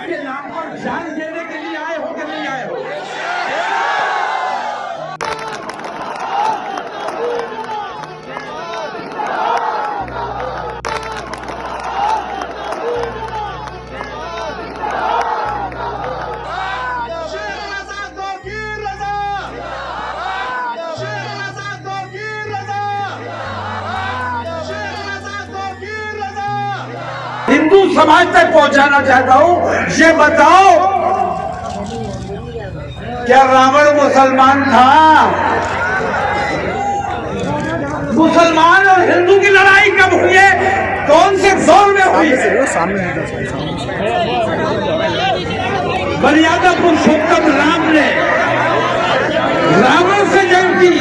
के नाम पर जान देने के लिए आए हो कि नहीं आए हो? हिंदू समाज तक पहुंचाना चाहता हूं, ये बताओ क्या रावण मुसलमान था? मुसलमान और हिंदू की लड़ाई कब हुई है? कौन से दौर में हुई है? मर्यादा पुरुषोत्तम राम ने रावण से जंग की।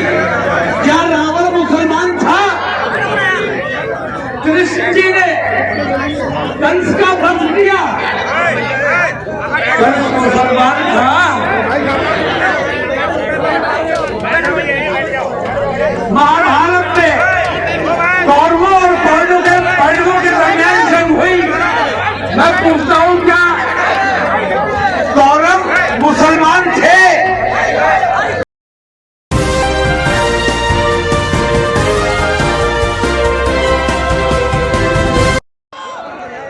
क्या रावण मुसलमान था? कृष्ण जी ने कंस का वध किया, कंस मुसलमान था? महाभारत में कौरवों और पांडवों के दरमियान जंग हुई। मैं पूछता हूं क्या कौरव मुसलमान थे?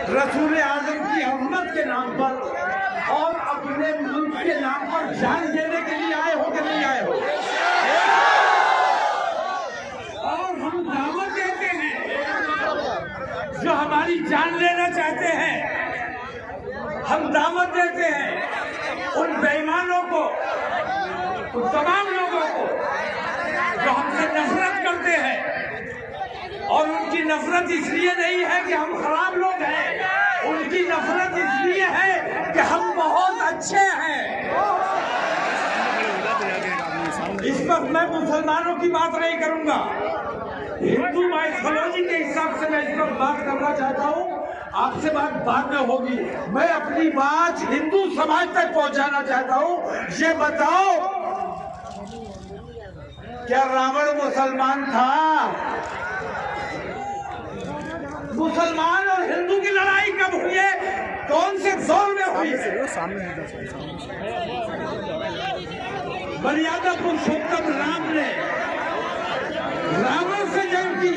रसूल आजम की अहमद के नाम पर और अपने मुल्क के नाम पर जान देने के लिए आए हो कि नहीं आए हो? और हम दावत देते हैं जो हमारी जान लेना चाहते हैं। हम दावत देते हैं उन बेईमानों को, उन तमाम लोगों को जो हमसे नफरत करते हैं। और उनकी नफरत इसलिए नहीं है कि हम खराब लोग हैं, उनकी नफरत इसलिए है कि हम बहुत अच्छे हैं। इस वक्त मैं मुसलमानों की बात नहीं करूंगा, हिंदू माइथोलॉजी के हिसाब से मैं इस वक्त बात करना चाहता हूं। आपसे बात बाद में होगी। मैं अपनी बात हिंदू समाज तक पहुंचाना चाहता हूं। ये बताओ क्या रावण मुसलमान था? मुसलमान और हिंदू की लड़ाई कब हुई है? कौन से दौर में हुई है? मर्यादा पुरुषोत्तम राम ने रावण से जंग की।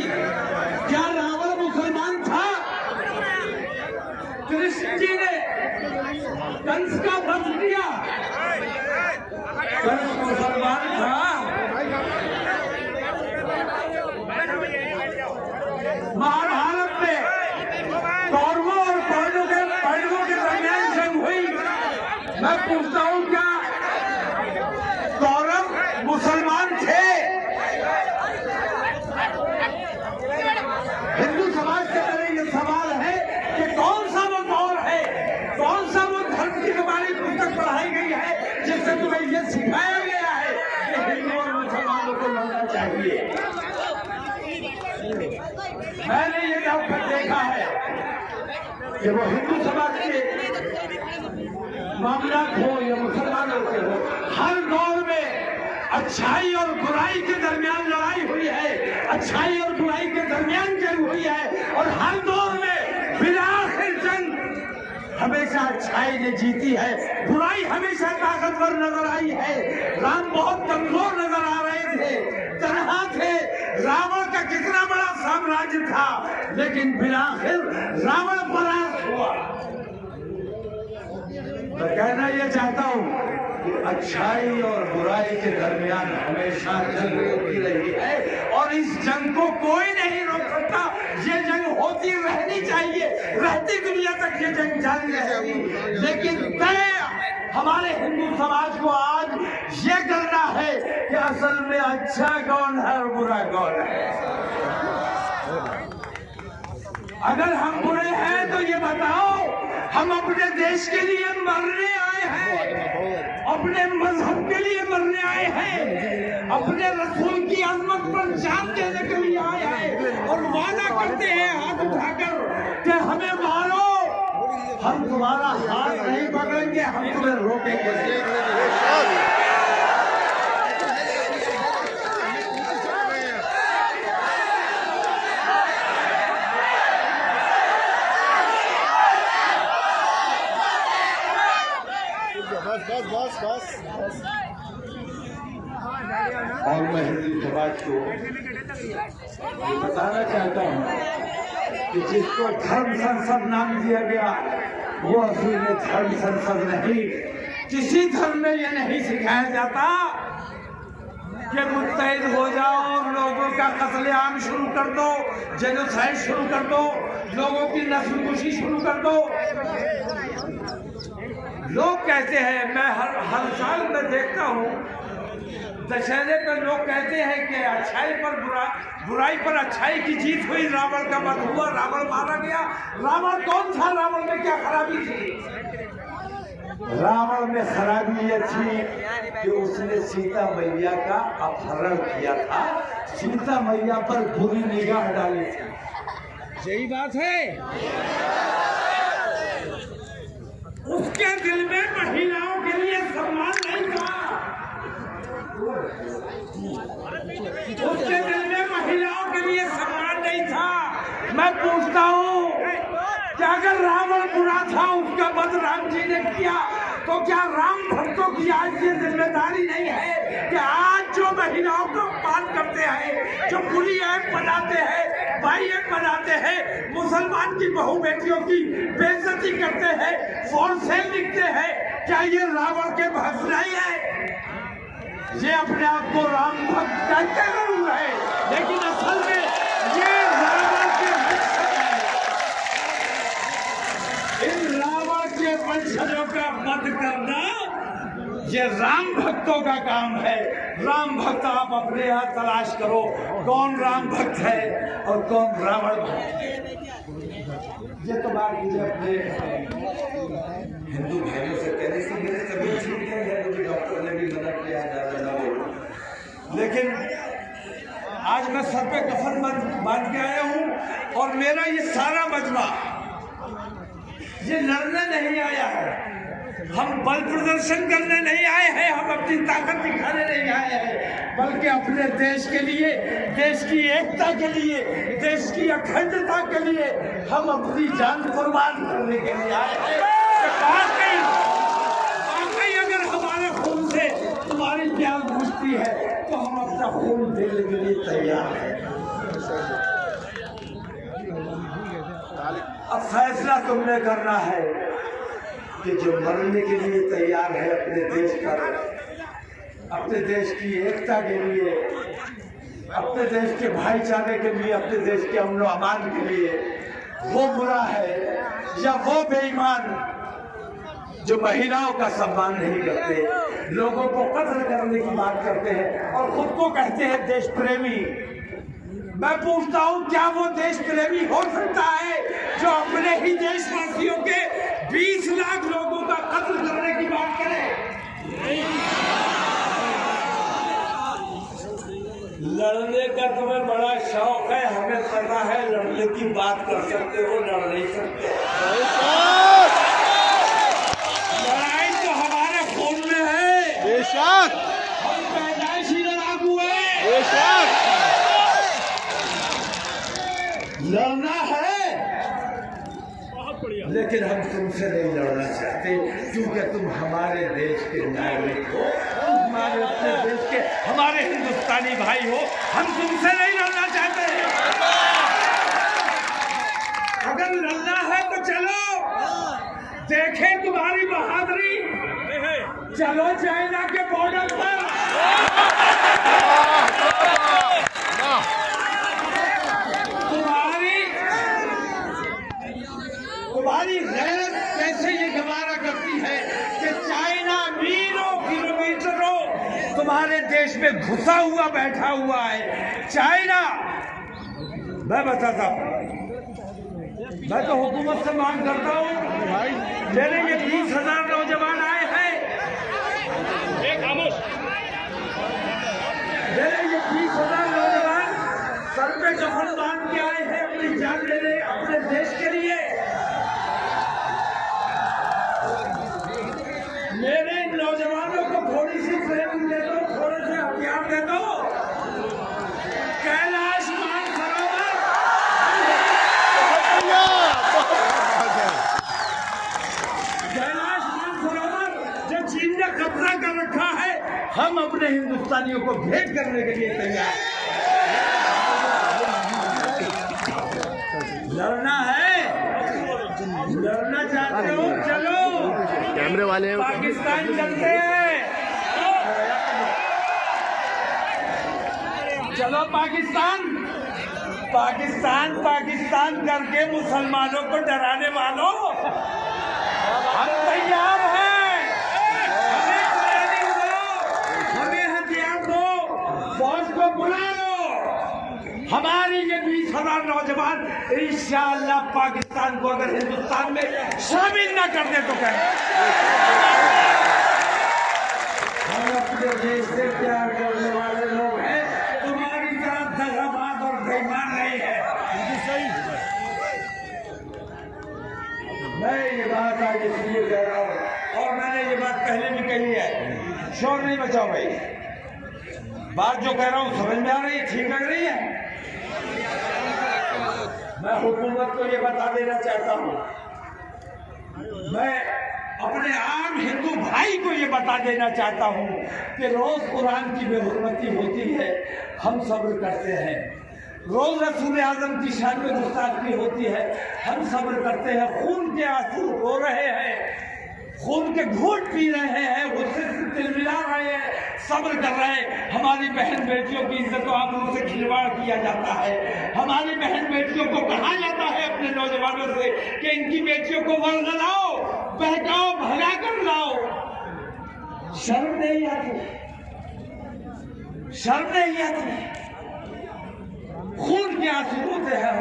क्या रावण मुसलमान था? कृष्ण जी ने कंस का वध किया, कंस मुसलमान था? महाभारत में कौरवों और पांडवों के दरमियान जंग हुई। मैं पूछता हूं क्या कौरव मुसलमान थे? हिंदू समाज के तरह ये सवाल है कि कौन सा वो दौर है, कौन सा वो धर्म की हमारी पुस्तक पढ़ाई गई है जिससे तुम्हें ये सिखाया गया है कि हिंदू और मुसलमानों को लड़ना चाहिए। मैंने ये देखा है कि वो हिंदू समाज के मामला हो या मुसलमानों के हो, हर दौर में अच्छाई और बुराई के दरमियान लड़ाई हुई है, अच्छाई और बुराई के दरमियान जंग हुई है। और हर दौर में बिना आखिर जंग हमेशा अच्छाई ने जीती है, बुराई हमेशा ताकतवर नजर आई है। राम बहुत कमजोर नजर आ रहे थे, तन्हा थे। रावण का कितना बड़ा साम्राज्य था, लेकिन बिलाखिर रावण परास्त हुआ। मैं कहना यह चाहता हूं कि अच्छाई और बुराई के दरमियान हमेशा जंग होती रही है और इस जंग को कोई नहीं रोक सकता। ये जंग होती रहनी चाहिए, रहती दुनिया तक ये जंग जारी रहेगी। लेकिन तय हमारे हिंदू समाज को आज ये करना है कि असल में अच्छा कौन है और बुरा कौन है। अगर हम बुरे हैं तो ये बताओ, हम अपने देश के लिए मरने आए हैं, अपने मजहब के लिए मरने आए हैं, अपने रसूल की अजमत पर जान देने के लिए आए हैं और वादा करते हैं हाथ उठाकर कि हमें मारो, हम तुम्हारा हाथ नहीं पकड़ेंगे, हम तुम्हें रोकेंगे। और मैं हिंदू समाज को ये बताना चाहता हूँ कि जिसको धर्म संसद नाम दिया गया वो असल में धर्म संसद नहीं। किसी धर्म में ये नहीं सिखाया जाता कि मुत्तहिद हो जाओ और लोगों का कत्लेआम शुरू कर दो, जेनोसाइड शुरू कर दो, लोगों की नस्लकुशी शुरू कर दो। लोग कहते हैं, मैं हर साल में देखता हूँ दशहरे पर लोग कहते हैं कि अच्छाई पर बुराई पर अच्छाई की जीत हुई, रावण का वध हुआ, रावण मारा गया। रावण कौन था? रावण में क्या खराबी थी? रावण में खराबी ये थी कि उसने सीता मैया का अपहरण किया था, सीता मैया पर बुरी निगाह डाली थी। यही बात है। उसके दिल में महिलाओं के लिए सम्मान नहीं था, उसके दिल में महिलाओं के लिए सम्मान नहीं था। मैं पूछता हूँ कि अगर रावण बुरा था, उसका वध राम जी ने किया, तो क्या राम भक्तों की आज ये जिम्मेदारी नहीं है कि आज जो महिलाओं को अपमान करते हैं, जो बुरी ऐप बनाते हैं, भाई ऐप बनाते हैं, मुसलमान की बहू बेटियों की बेइज्जती करते हैं, फॉर सेल लिखते हैं, क्या ये रावण के भक्त नहीं है? ये अपने आप को राम भक्त कहते जरूर है, लेकिन असल में ये रावण के वंशज हैं। इन रावण के वंशजों का वध करना ये राम भक्तों का काम है। राम भक्त आप अपने यहाँ तलाश करो, कौन राम भक्त है और कौन रावण भक्त है। ये तो बात मुझे अपने हिंदू भाइयों से कहने से मेरे सभी ठीक है, मुझे डॉक्टर ने भी मना किया ज्यादा ना बोलो, लेकिन आज मैं सर पे कफन बांध के आया हूँ और मेरा ये सारा मजमा ये लड़ने नहीं आया है, हम बल प्रदर्शन करने नहीं आए हैं, हम अपनी ताकत दिखाने नहीं आए हैं, बल्कि अपने देश के लिए, देश की एकता के लिए, देश की अखंडता के लिए हम अपनी जान कुर्बान करने के लिए आए हैं। वाकई अगर हमारे खून से तुम्हारी प्यास बुझती है तो हम अपना खून देने के लिए तैयार हैं। अब फैसला तुमने करना है कि जो मरने के लिए तैयार है अपने देश पर, अपने देश की एकता के लिए, अपने देश के भाईचारे के लिए, अपने देश के अमन व अमान के लिए, वो बुरा है या वो बेईमान जो महिलाओं का सम्मान नहीं करते, लोगों को कत्ल करने की बात करते हैं और खुद को कहते हैं देश प्रेमी। मैं पूछता हूँ, क्या वो देश प्रेमी हो सकता है जो अपने ही देशवासियों के 20 लाख लोगों का कत्ल करने की बात करे? लड़ने का तुम्हें बड़ा शौक है, हमें पता है, लड़ने की बात कर सकते हो, लड़ नहीं सकते। लड़ाई तो हमारे खून में है, बेशक हम पैदाइशी लड़ाकू हैं, बेशक लड़ना है, लेकिन हम तुमसे नहीं लड़ना चाहते क्योंकि तुम हमारे देश के नागरिक हो, हमारे अपने देश के, हमारे हिंदुस्तानी भाई हो, हम तुमसे नहीं लड़ना चाहते। अगर लड़ना है तो चलो देखें तुम्हारी बहादुरी, चलो चाइना के बॉर्डर पर, तुम्हारी गैरत कैसे ये गवारा करती है कि चाइना मीलों किलोमीटरों तुम्हारे देश में घुसा हुआ बैठा हुआ है। चाइना, मैं बताता हूँ, मैं तो हुकूमत से मांग करता हूँ, मेरे ये 20,000 नौजवान आए हैं, मेरे ये 20,000 नौजवान सर पे कफन बांध के आए हैं अपनी जान देने अपने देश के लिए। मेरे नौजवानों को थोड़ी सी ट्रेनिंग दे दो, थोड़े से हथियार दे दो, कैलाश मानसरोवर, कैलाश मानसरोवर जो हम अपने हिंदुस्तानियों को भेंट करने के लिए तैयार हैं। लड़ना है, लड़ना चाहते हो चलो, कैमरे वाले पाकिस्तान चलते हैं, चलो पाकिस्तान। पाकिस्तान पाकिस्तान करके मुसलमानों को डराने वालों, हम तैयार हैं। हमें ट्रेनिंग दो, हमें हथियार दो, फौज को बुला लो। हमारे ये 20,000 नौजवान इंशाअल्लाह पाकिस्तान को अगर हिंदुस्तान में शामिल न कर दे तो कहें हम अपने देश से प्यार करने वाले लोग हैं। तुम्हारी तरह दगाबाज और बेईमान नहीं है। मैं ये बात आज इसलिए कह रहा हूँ, और मैंने ये बात पहले भी कही है, शोर नहीं बचाओ भाई। बात जो कह रहा हूँ समझ में आ रही है, ठीक लग रही है। मैं हुकूमत को ये बता देना चाहता हूँ, मैं अपने आम हिंदू भाई को ये बता देना चाहता हूँ कि रोज कुरान की बेहुरमती होती है, हम सब्र करते हैं। रोज रसूल आजम की शान में गुस्ताखी होती है, हम सब्र करते हैं। खून के आंसू रो रहे हैं, खून के घूंट पी रहे हैं, गुस्से से तिलमिला रहे हैं, सब्र कर रहे हैं। हमारी बहन बेटियों की इज्जत तो आबरू से खिलवाड़ किया जाता है। हमारी बहन बेटियों को कहा जाता है अपने नौजवानों से कि इनकी बेटियों को वर्गलाओ, बहकाओ, भगा कर लाओ। शर्म नहीं आती, शर्म नहीं आती। खून के आंसू होते हैं,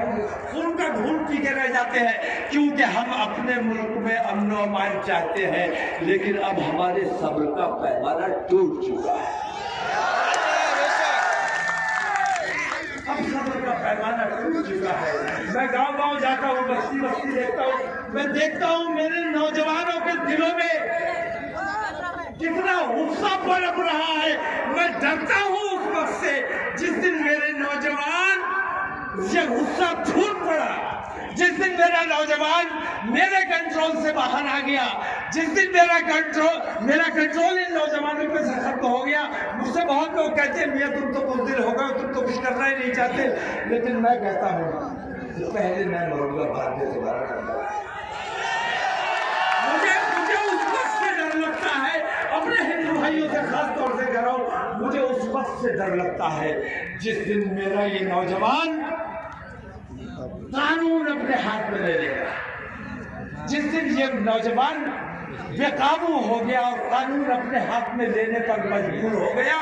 खून का घूंट पी के रह जाते हैं, क्योंकि हम अपने मुल्क में अमन और अमान चाहते हैं। लेकिन अब हमारे सब्र का पैमाना टूट चुका है। अब सब्र का पैमाना टूट चुका है। मैं गांव-गांव जाता हूँ, बस्ती बस्ती देखता हूँ, मैं देखता हूँ मेरे नौजवानों के दिलों में कितना गुस्सा पनप रहा है। मैं डरता हूँ उस वक्त से जिस दिन मेरे नौजवान ये गुस्सा छूट पड़ा, जिस दिन मेरा नौजवान मेरे कंट्रोल से बाहर आ गया, जिस दिन मेरा कंट्रोल इन नौजवानों पे से खत्म हो गया। मुझसे बहुत लोग कहते हैं मियां तुम तो बुज़दिल हो गए, तुम तो कुछ करना ही नहीं चाहते। लेकिन मैं कहता हूँ पहले मैं मरूंगा, बाद में दोबारा करूंगा। मुझे उस वक्त से डर लगता है, अपने हिंदू भाइयों से खास तौर से कह रहा हूँ, मुझे उस वक्त से डर लगता है जिस दिन मेरा ये नौजवान कानून अपने हाथ में ले लेगा। जिस दिन ये नौजवान बेकाबू हो गया और कानून अपने हाथ में लेने पर मजबूर हो गया,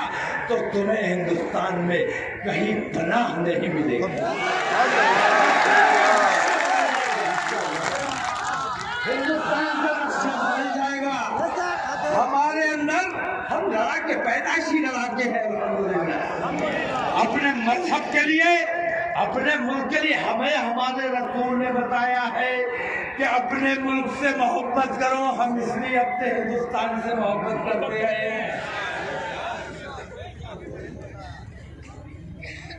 तो तुम्हें हिंदुस्तान में कहीं पनाह नहीं मिलेगी। हिंदुस्तान का नक्शा बदल जाएगा। हमारे अंदर हम लड़ा के पैदाइशी लड़ाके हैं अपने मजहब के लिए, अपने मुल्क के लिए। हमें हमारे रसूल ने बताया है कि अपने मुल्क से मोहब्बत करो। हम इसलिए अपने हिंदुस्तान से मोहब्बत करते हैं।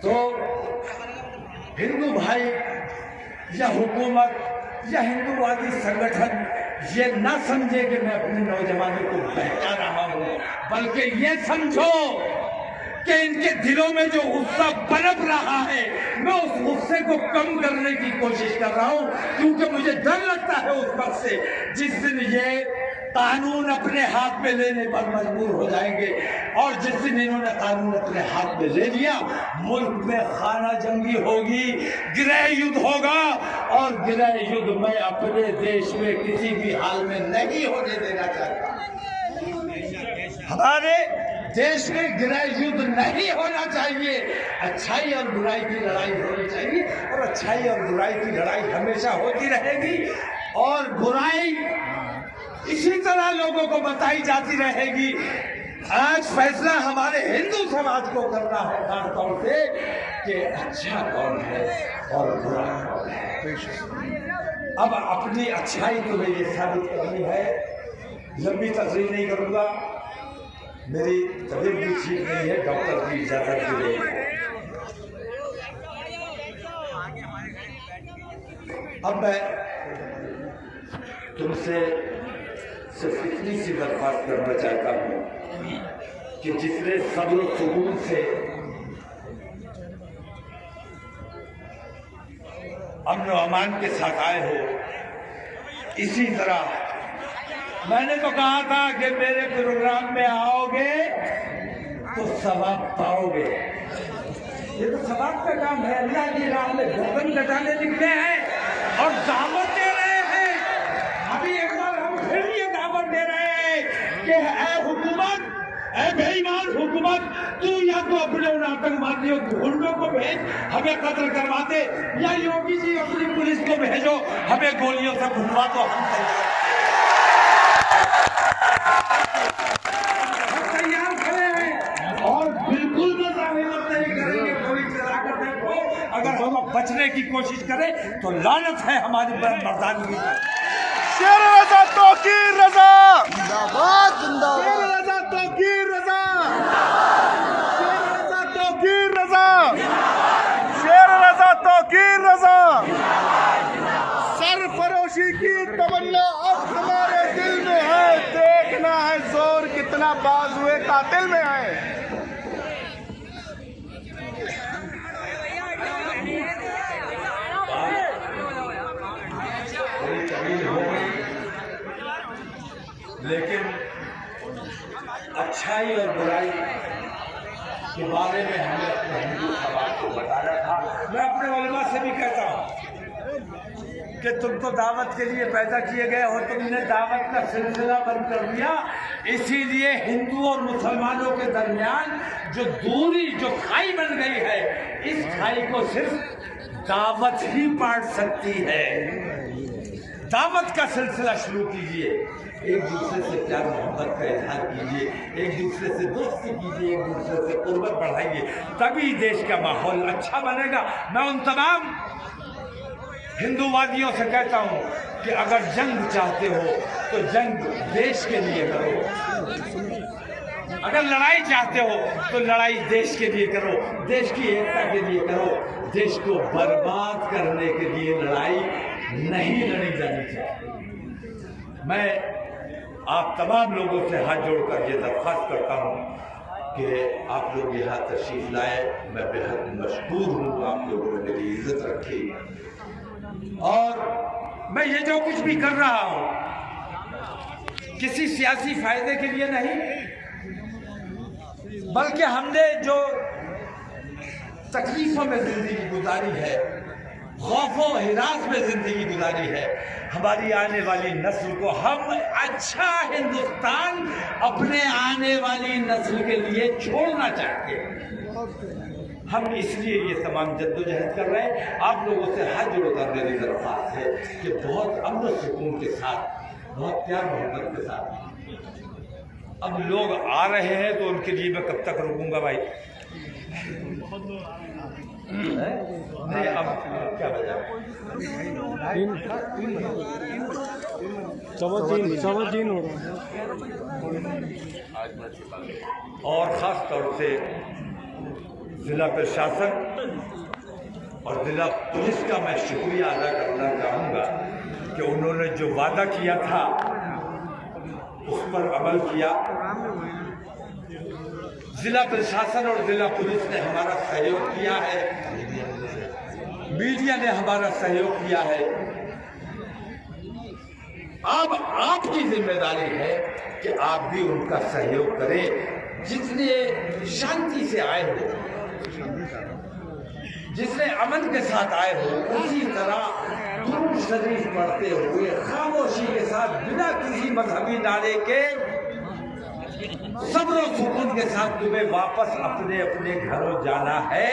तो हिंदू भाई या हुकूमत या हिंदूवादी संगठन ये ना समझे कि मैं अपने नौजवानों को बहका रहा हूँ, बल्कि ये समझो कि इनके दिलों में जो गुस्सा पनप रहा है, मैं उस गुस्से को कम करने की कोशिश कर रहा हूँ। क्योंकि मुझे डर लगता है उस वक्त से जिस दिन ये कानून अपने हाथ में लेने पर मजबूर हो जाएंगे। और जिस दिन इन्होंने कानून अपने हाथ में ले लिया, मुल्क में खाना जंगी होगी, गृह युद्ध होगा। और गृह युद्ध मैं अपने देश में किसी भी हाल में नहीं होने देना चाहता। हमारे देश में गृह युद्ध नहीं होना चाहिए। अच्छाई और बुराई की लड़ाई होनी चाहिए, और अच्छाई और बुराई की लड़ाई हमेशा होती रहेगी। और बुराई इसी तरह लोगों को बताई जाती रहेगी। आज फैसला हमारे हिंदू समाज को करना है खास तौर से कि अच्छा कौन है और बुरा कौन है। अब अपनी अच्छाई तुम्हें ये साबित करनी है। लंबी तकरीर नहीं करूँगा, मेरी तबीयत भी ठीक नहीं है, डॉक्टर की इजाजत भी नहीं है। अब मैं तुमसे सिर्फ इतनी सी दरख्वास्त करना चाहता हूँ कि जितने सब्र सुकून से अमन और अमान के साथ आए हो, इसी तरह मैंने तो कहा था कि मेरे प्रोग्राम में आओगे तो सवाब पाओगे। ये तो सवाब का काम है। अल्लाह की राह में गर्दन कटाने निकले हैं और दावत दे रहे हैं। अभी एक बार हम फिर ये दावत दे रहे हैं कि ऐ हुकूमत, ऐ बेईमान हुकूमत, तू या तो अपने उन आतंकवादियों गुंडों को भेज, हमें कत्ल करवा दे, या योगी जी अपनी पुलिस को भेजो, हमें गोलियों से भुनवा दो। हम तैयार खड़े हैं और बिल्कुल मजाक नहीं करेंगे। गोली चलाकर देखो, अगर हम बचने की कोशिश करें तो लानत है हमारी मर्दानगी पर। शेर रजा तौकीर रजा जिंदाबाद जिंदाबाद। शेर रजा तौकीर रजा, शेर रजा तौकीर रजा, शेर रजा तौकीर रजा। सरफरोशी की तमन्ना अब हमारे दिल में है, देखना है जोर कितना बाजुए कातिल में है। लेकिन अच्छाई और बुराई के बारे में हमने अपने हिंदू समाज को बताया था। मैं अपने उलमा से भी कहता हूँ कि तुम तो दावत के लिए पैदा किए गए हो, तुमने दावत का सिलसिला बंद कर दिया। इसीलिए हिंदू और मुसलमानों के दरमियान जो दूरी, जो खाई बन गई है, इस खाई को सिर्फ दावत ही पाट सकती है। दावत का सिलसिला शुरू कीजिए, एक दूसरे से प्यार मोहब्बत का इजहार कीजिए, एक दूसरे से दोस्ती कीजिए, एक दूसरे से कुर्बत बढ़ाइए, तभी देश का माहौल अच्छा बनेगा। मैं उन तमाम हिंदूवादियों से कहता हूँ कि अगर जंग चाहते हो तो जंग देश के लिए करो, अगर लड़ाई चाहते हो तो लड़ाई देश के लिए करो, देश की एकता के लिए करो। देश को बर्बाद करने के लिए लड़ाई नहीं लड़ी जानी चाहिए। मैं आप तमाम लोगों से हाथ जोड़कर ये दरख्वास्त करता हूँ कि आप लोग यहाँ तशरीफ लाए। मैं बेहद मशहूर हूँ, आप लोगों ने मेरी इज्जत रखी, और मैं ये जो कुछ भी कर रहा हूँ किसी सियासी फायदे के लिए नहीं, बल्कि हमने जो तकलीफों में जिंदगी गुजारी है, खौफो हिरास में जिंदगी गुजारी है, हमारी आने वाली नस्ल को हम अच्छा हिंदुस्तान अपने आने वाली नस्ल के लिए छोड़ना चाहते हैं। हम इसलिए ये तमाम जद्दोजहद कर रहे हैं। आप लोगों से हाथ जोड़कर मेरी दरख्वास्त है कि बहुत अमन सुकून के साथ, बहुत प्यार मोहब्बत के साथ अब लोग आ रहे हैं, तो उनके लिए मैं कब तक रुकूंगा भाई? नहीं, अब क्या बजा? सवा तीन हो रहा और ख़ास तौर से ज़िला प्रशासन और ज़िला पुलिस का मैं शुक्रिया अदा करना चाहूँगा कि उन्होंने जो वादा किया था उस पर अमल किया। ज़िला प्रशासन और ज़िला पुलिस ने हमारा सहयोग किया है, मीडिया ने हमारा सहयोग किया है। अब आपकी जिम्मेदारी है कि आप भी उनका सहयोग करें। जितने शांति से आए हो, जिसने अमन के साथ आए हो, उसी तरह दुरूद शरीफ पढ़ते हुए खामोशी के साथ, बिना किसी मजहबी नारे के, सब्र और सुकून के साथ तुम्हें वापस अपने अपने घरों जाना है।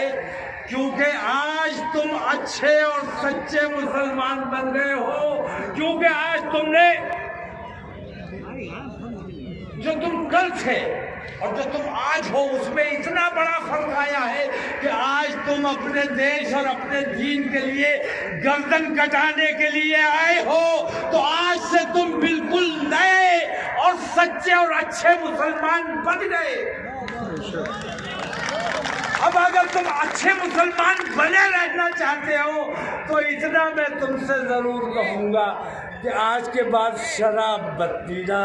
क्योंकि आज तुम अच्छे और सच्चे मुसलमान बन गए हो, क्योंकि आज तुमने जो तुम कल थे और जो तुम आज हो उसमें इतना बड़ा फर्क आया है कि आज तुम अपने देश और अपने दीन के लिए गर्दन कटाने के लिए आए हो। तो आज से तुम बिल्कुल नए और सच्चे और अच्छे मुसलमान बन गए। अब अगर तुम अच्छे मुसलमान बने रहना चाहते हो तो इतना मैं तुमसे जरूर कहूँगा कि आज के बाद शराब मत पीना।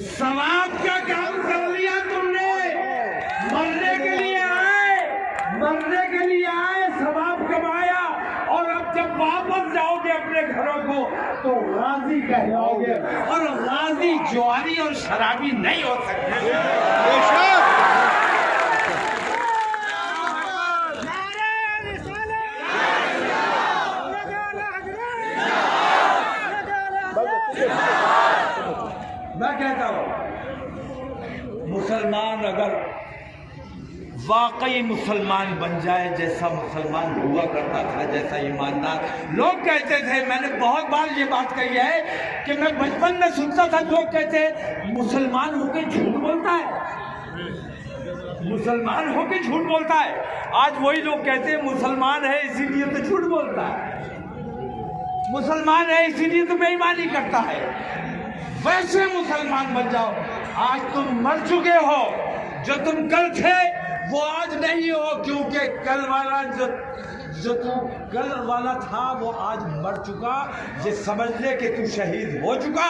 सवाब का काम कर लिया तुमने, मरने के लिए आए, सवाब कमाया, और अब जब वापस जाओगे अपने घरों को तो गाजी कहलाओगे, और गाजी जुआरी और शराबी नहीं हो सकते। मैं कहता हूं मुसलमान अगर वाकई मुसलमान बन जाए, जैसा मुसलमान हुआ करता था, जैसा ईमानदार लोग कहते थे, मैंने बहुत बार ये बात कही है कि मैं बचपन में सुनता था, लोग कहते मुसलमान होके झूठ बोलता है, मुसलमान होके झूठ बोलता है। आज वही लोग कहते हैं मुसलमान है इसीलिए तो झूठ बोलता है, मुसलमान है इसीलिए तो बेईमानी करता है। वैसे मुसलमान बन जाओ। आज तुम मर चुके हो, जो तुम कल थे वो आज नहीं हो, क्योंकि कल वाला जो तू कल वाला था वो आज मर चुका। ये समझ ले कि तू शहीद हो चुका,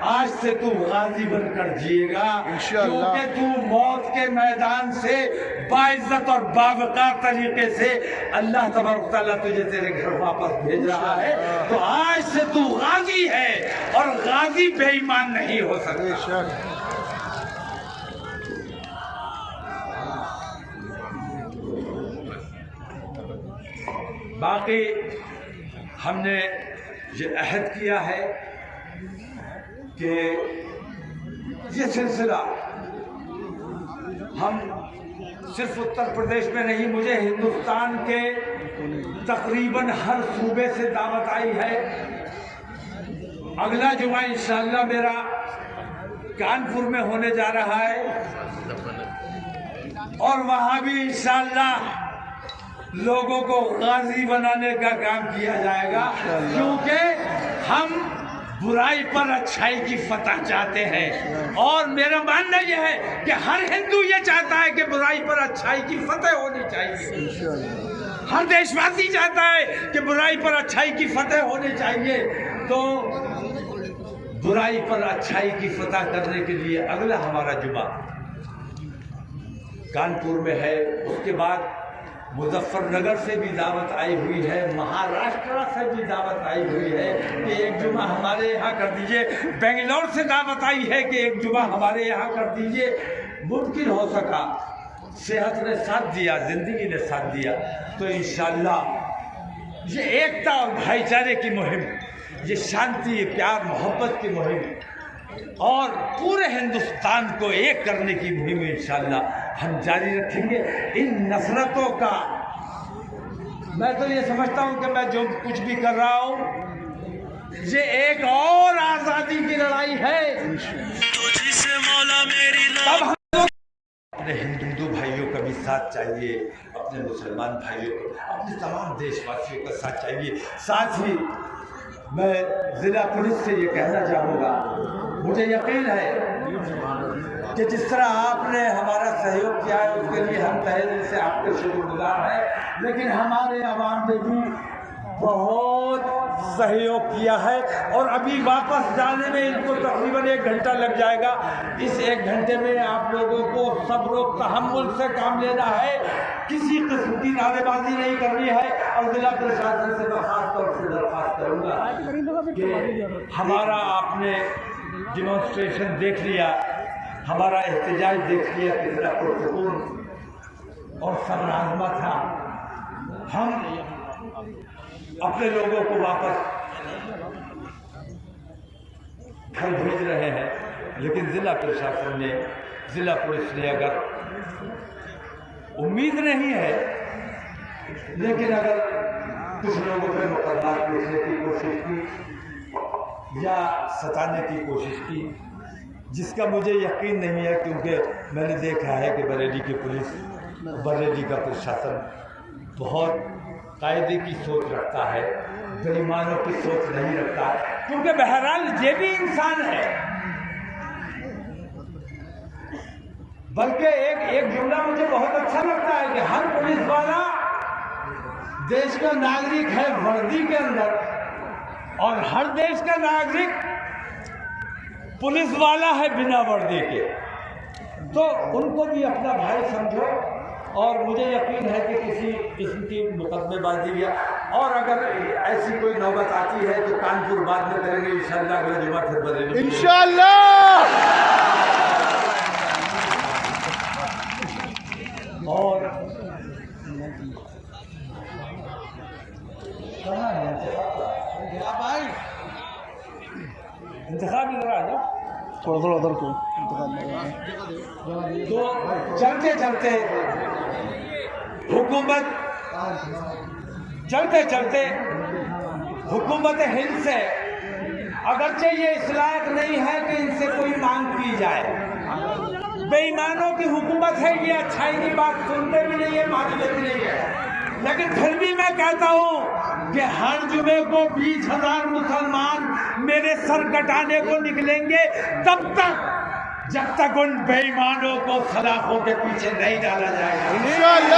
आज से तू गाजी बनकर जिएगा, क्योंकि तू मौत के मैदान से बाइज्जत और बावकार तरीके से अल्लाह तबारक तआला तुझे तेरे घर वापस भेज रहा है। तो आज से तू गाजी है, और गाजी बेईमान नहीं हो सकता। बाकी हमने ये अहद किया है कि ये सिलसिला हम सिर्फ उत्तर प्रदेश में नहीं, मुझे हिंदुस्तान के तकरीबन हर सूबे से दावत आई है। अगला जुमा इंशाअल्लाह मेरा कानपुर में होने जा रहा है, और वहाँ भी इंशाअल्लाह लोगों को गाजी बनाने का काम किया जाएगा, क्योंकि हम बुराई पर अच्छाई की फतह चाहते हैं। और मेरा मानना यह है कि हर हिंदू ये चाहता है कि बुराई पर अच्छाई की फतह होनी चाहिए, हर देशवासी चाहता है कि बुराई पर अच्छाई की फतह होनी चाहिए। तो बुराई पर अच्छाई की फतह करने के लिए अगला हमारा जुमा कानपुर में है। उसके बाद मुजफ्फरनगर से भी दावत आई हुई है, महाराष्ट्र से भी दावत आई हुई है कि एक जुमा हमारे यहाँ कर दीजिए, बेंगलोर से दावत आई है कि एक जुमा हमारे यहाँ कर दीजिए। मुमकिन हो सका, सेहत ने साथ दिया, जिंदगी ने साथ दिया, तो इंशाअल्लाह ये एकता और भाईचारे की मुहिम, ये शांति, प्यार, मोहब्बत की मुहिम, और पूरे हिंदुस्तान को एक करने की मुहिम इंशाअल्लाह हम जारी रखेंगे। इन नफरतों का मैं तो ये समझता हूँ कि मैं जो कुछ भी कर रहा हूँ ये एक और आज़ादी की लड़ाई है। तब हम लोग अपने हिंदू भाइयों का भी साथ चाहिए, अपने मुसलमान भाइयों को, अपने तमाम देशवासियों का साथ चाहिए। साथ ही मैं जिला पुलिस से ये कहना चाहूँगा, मुझे यकीन है कि जिस तरह आपने हमारा सहयोग किया है उसके लिए हम तहे दिल से आपके शुक्रगुजार हैं, लेकिन हमारे अवाम ने भी बहुत सहयोग किया है, और अभी वापस जाने में इनको तकरीबन 1 घंटा लग जाएगा। इस 1 घंटे में आप लोगों को सब्र और तहम्मुल से काम लेना है, किसी किस्म की नारेबाजी नहीं करनी है। और जिला प्रशासन से मैं खास तौर से दरख्वास्त करूँगा कि हमारा आपने डिमॉन्स्ट्रेशन देख लिया, हमारा एहतजाज देख लिया, कितना पुरसकून और सबराज़मा था। हम अपने लोगों को वापस घर भेज रहे हैं, लेकिन जिला प्रशासन ने, जिला पुलिस ने, अगर उम्मीद नहीं है, लेकिन अगर कुछ लोगों पे मुकदमा लिखने की कोशिश की या सताने की कोशिश की, जिसका मुझे यकीन नहीं है, क्योंकि मैंने देखा है कि बरेली की पुलिस, बरेली का प्रशासन बहुत कायदे की सोच रखता है, बेईमानों की सोच नहीं रखता है, क्योंकि बहरहाल ये भी इंसान है। बल्कि एक जुमला मुझे बहुत अच्छा लगता है कि हर पुलिस वाला देश का नागरिक है वर्दी के अंदर, और हर देश का नागरिक पुलिस वाला है बिना वर्दी के, तो उनको भी अपना भाई समझो। और मुझे यकीन है कि किसी किस्म की मुकदमेबाजी या और अगर ऐसी कोई नौबत आती है तो कानपुर बाद में करेंगे इंशाअल्लाह, अगले जुमा फिर बदलेंगे इंशाअल्लाह। और कहाँ है इंतखाब इधर आ जाओ, थोड़ा थोड़ा उधर को। तो चलते चलते हुकूमत हिंद से अगरचे ये इस लायक नहीं है कि इनसे कोई मांग की जाए, बेईमानों की हुकूमत है, ये अच्छाई की बात सुनते भी नहीं है, मानते भी नहीं है, लेकिन फिर भी मैं कहता हूँ कि हर जुमे को 20,000 मुसलमान मेरे सर कटाने को निकलेंगे, तब तक जब तक उन बेईमानों को सलाखों के पीछे नहीं डाला जाएगा। इंशाअल्लाह।